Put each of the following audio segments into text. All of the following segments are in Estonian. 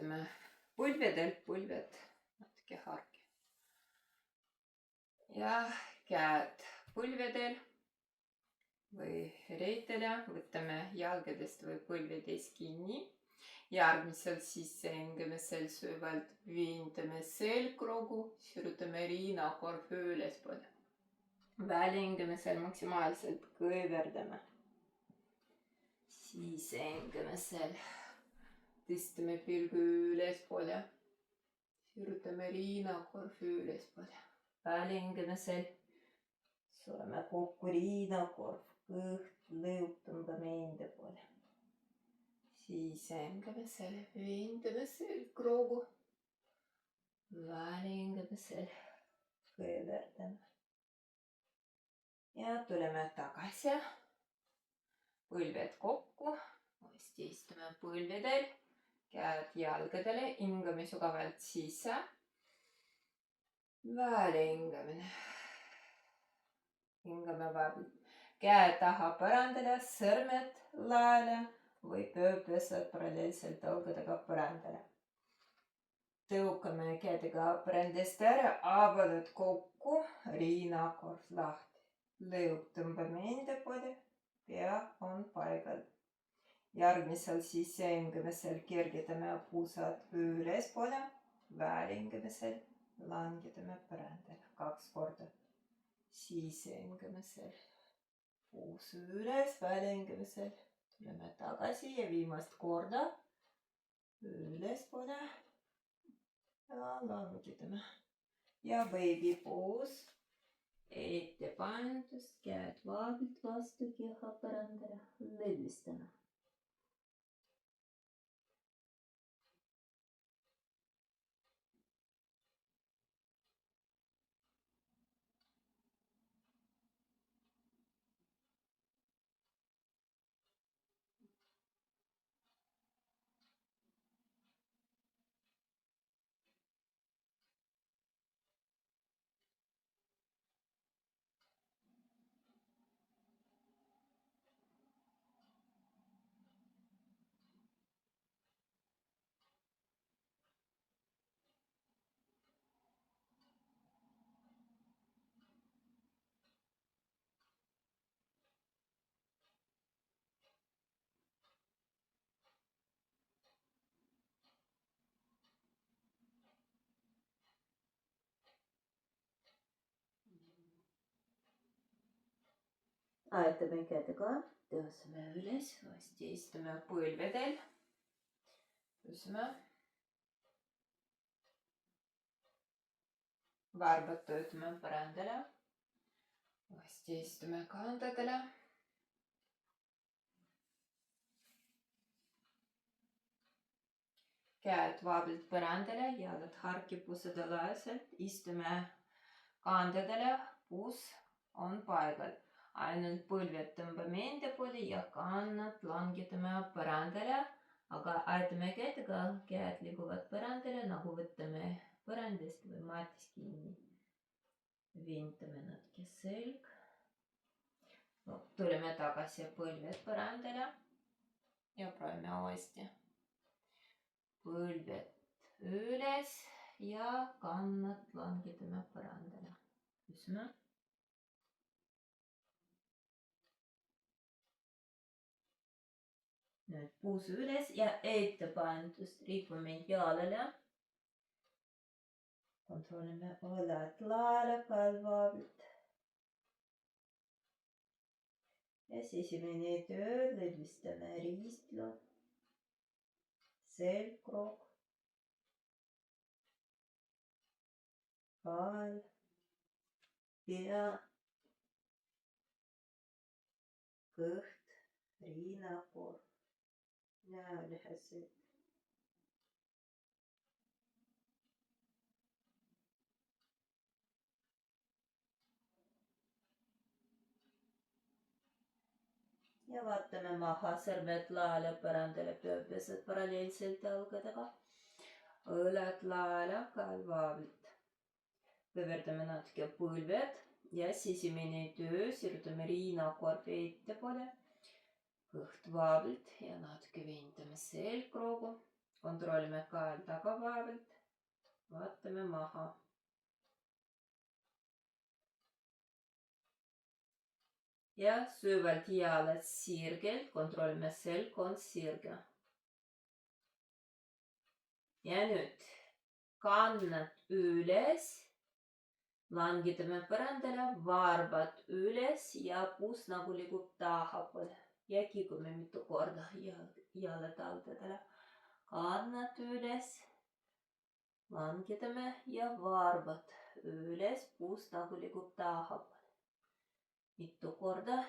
istame põlvedel, põlved natuke harki. Ja käed põlvedel või reitele, võtame jalgadest või põlvedest kinni. Järgmisel sissehingamisel süvalt viintame selgroogu, sirutame riinakorv ülespoole. Väljahingamisel maksimaalselt kõverdame. Sissehingamisel tõstame pilgu ülespoole, sirutame riinakorv ülespoole. Väljahingamisel sureme kokku riinakorv, kõht, lõug tõmbame enda poole. Sissehingamisel viintame selgroogu, väljahingamisel kõverdame. Ja tuleme tagasi, põlved kokku, uuesti istume põlvedel, käed jalgadele, hingame sügavalt sisse, väljahingamine, hingame vabalt, käed taha põrandale, sõrmed laele või pööpesed paralleelselt jalgadega põrandale. Tõukame kätega põrandast ära, avalad kokku, riinakorv lahti. Lõug tõmbame enda poole, pea on paigal. Järgmisel sissehingamisel kergitame puusad ülespoole, väljahingamisel langetame põrandale 2 korda. Sissehingamisel puus üles, väljahingamisel tuleme tagasi ja viimast korda ülespoole ja langetame. Ja baby puus. Ettepandus, käed vabalt vastu keha põrandale, lõdvistame. Aetame kätega, tõuseme üles, uuesti istume põlvedel, tõuseme. Varbad töötame põrandale, uuesti istume kandadele. Käed vabalt põrandale, jalad harki puusade laeselt, istume kandadele, puus on paigal. Ainult põlved tõmbame enda poole ja kannad langetame põrandale, aga aetame kätega, käed liiguvad põrandale, nagu võtame põrandast või matist kinni. Viintame natuke selg. Tuleme tagasi põlved põrandale ja proovime uuesti. Põlved üles ja kannad langetame põrandale. Tõuseme. Nüüd puus üles ja ettepandust ripume jalale. Kontrollime õlad laele, kalvavalt. Ja esimene töö, lõdvistame riistlu, selgroog, kael, pea, kõht, riinakorv. Ja lihased. Ja vaatame maha, sõrmed laele põrandale, pööpesed paralleelselt jalgadega. Õlad laele, kael vabalt. Kõverdame natuke põlved ja esimene töö, sirutame riinakorvi ettepoole. Kõht vabalt ja natuke viintame selgroogu. Kontrollime kael tagavaevalt. Vaatame maha. Ja süvalt jalad sirgelt. Kontrollime selg on sirge. Ja nüüd kannad üles. Langitame põrandale, varbad üles ja puus nagu liigub tahapoole. Ja kigume mitu korda jalad altadele. Kannad üles. Langitame ja varbad üles, puus nagu liigub tahapoole. Mitu korda.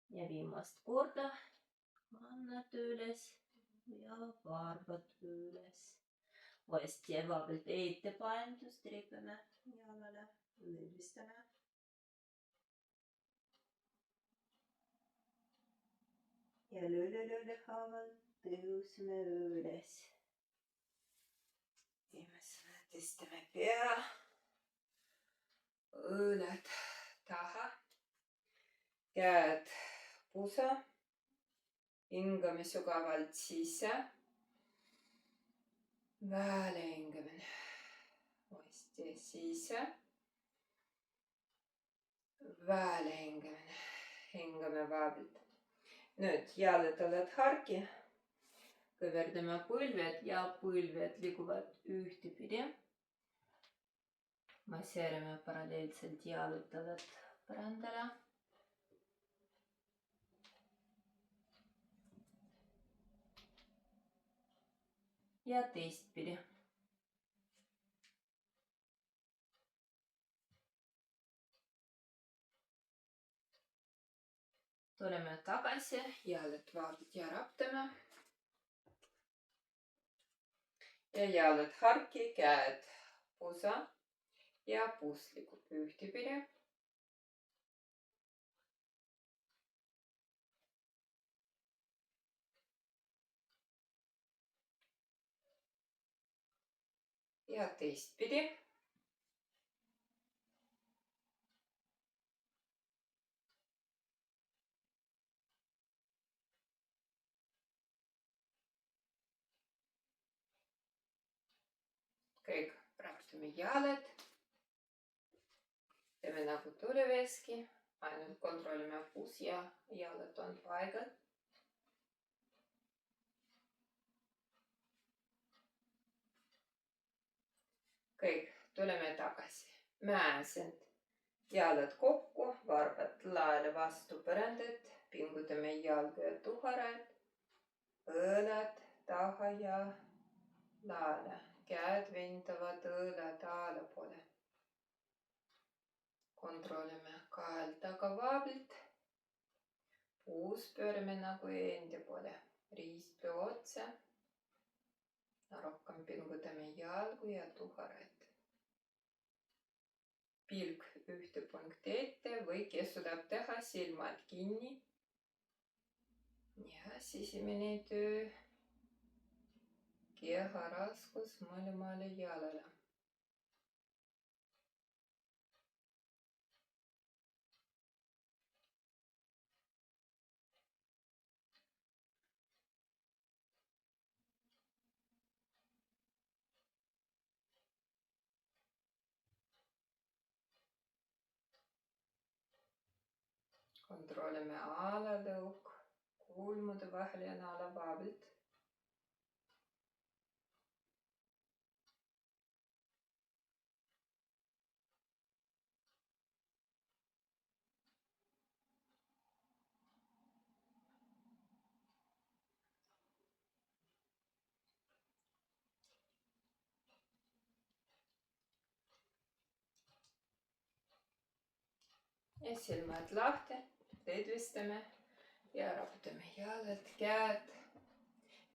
Ja viimast korda. Kannad üles ja varbad üles. Uuesti vabalt ettepaindust ripime jalale, lõdvistame. Ja lööle haaval tõusme üles. Viimesena tõstame pea, õõled taha, käed pusa, hingame sügavalt sisse. Väle hingamine. Uuesti sisse. Väle hingamine. Hingame vabalt. Nüüd jalutavad harki. Kõverdame põlved ja põlved liiguvad ühtepidi. Masseerime paralleelselt jalutavad põrandale. Ja teistpidi. Tuleme tagasi, jalad vabalt ja raptame. Ja jalad harki, käed pusa ja puus liigub ühtepidi. Ja teistpidi. Kõik raptame jalad. Teeme nagu tuliveski. Ainult kontrollime puus ja jalad on paigal. Kõik, tuleme tagasi. Mäesend jalad kokku, varbad laele vastu põrandat. Pingutame jalgu ja tuharaid. Õõlad taha ja laale. Käed vindavad õõlad allapoole. Kontrollime kael taga vabalt. Puus pöörame nagu endi poole. Riistpea otsa. Rohkem pingutame jalgu ja tuharaid. Pilk ühte punkti ette või kesudab teha silmad kinni. Ja sisemine töö. Keha raskus mõlemale jalale. Kontrollime alalõuk, kulmude vahel ja naela vabalt. Ja silmad lahti, lõdvistame ja raputame jalad, käed.